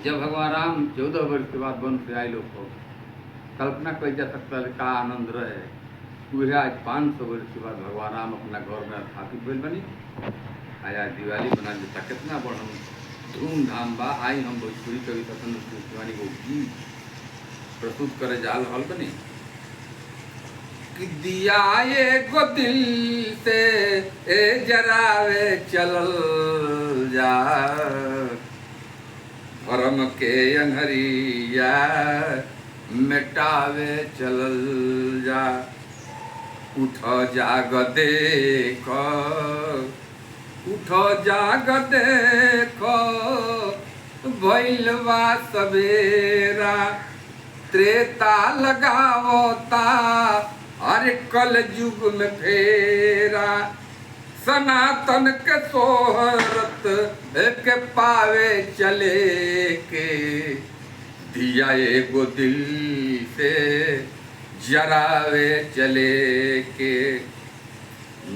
जब भगवान राम 14 वर्ष के बाद वन से आए लोग को कल्पना कर जा सकता है का आनंद रहे। वह आज 500 वर्ष के बाद भगवान राम अपना घर में स्थापित भइल बनी। आज दिवाली बना देता कितना बड़ हम धूमधाम बा। आई हम भोजपुरी कविता संस्कृत शिवानी को गीत प्रस्तुत करे जा रहल बनी कि दिया एगो दिल से ए जरावे चलल जा, धर्म के अनहरिया मिटावे चलल जा। उठ जाग देख, उठ जाग देख, भइल बा सवेरा, त्रेता लगावता अरे कल युग में फेरा। सनातन के सोहरत के पावे चले के, दिया एगो दिल से जरावे चले के।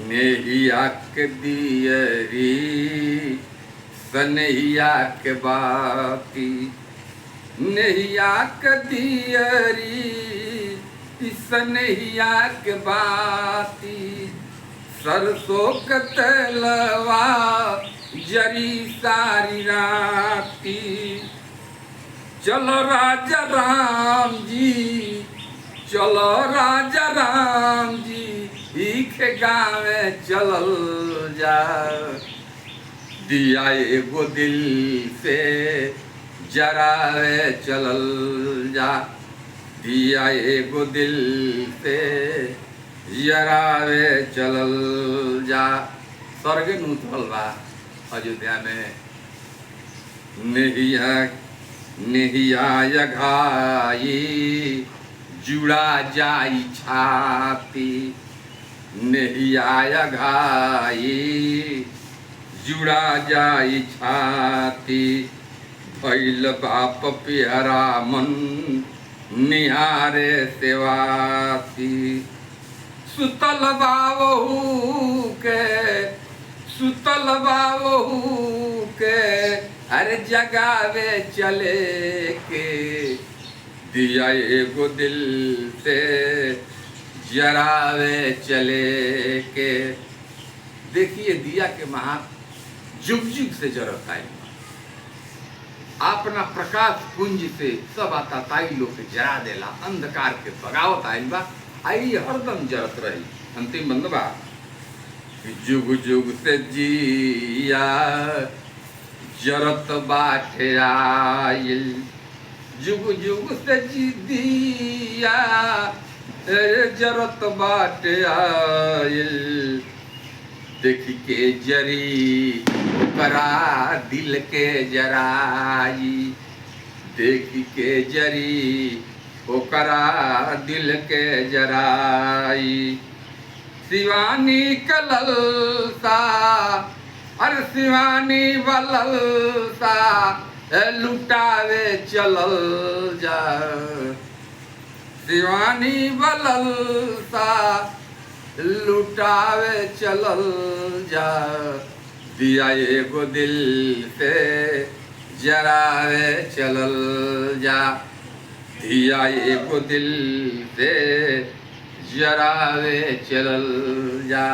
नेहिया के दियरी सनहिया के बाती, नेहिया के दियरी सनहिया के बाती। सरसों के तेलवा जरी सारी राती। चलो राजा राम जी, चलो राजा राम जी, ईखे गावे चलल जा। दिया एगो दिल से जरावे चलल जा, दिया एगो दिल से जरावे चलल जा। स्वर्ग नूतल बा अयोध्या में। नेहिया नेहिया यघाई जुड़ा जाई छाती, नेहिया यघाई जुड़ा जाई छाती। भइल बाप प्यारा मन निहारे सेवाती। सुतल बाबू के, सुतल बाबू के अरे जगावे चले के। दिया एगो दिल से जरावे चले के। देखिए दिया के महात्म जुग जुग से जरत आई, अपना प्रकाश पुंज से सब आता ताई लोग के जरा देला, अंधकार के भगावत आइल बा। आई हरदम जरत रही। अंतिम बंद बा जुग जुग से जिया जरत बाटे आइल, जुग जुग से जी दिया जरत बाटे आइल। देख के जरी ओकरा दिल के जराई, देख के जरी ओकरा दिल के जराई। शिवानी कलल सा अरे शिवानी बलल सा लुटावे चलल जा। शिवानी बलल सा लुटावे चलल जा। दिया एगो दिल से जरावे चलल जा, दिया एगो दिल से जरावे चलल जा।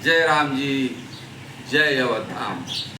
जय राम जी, जय अवध धाम।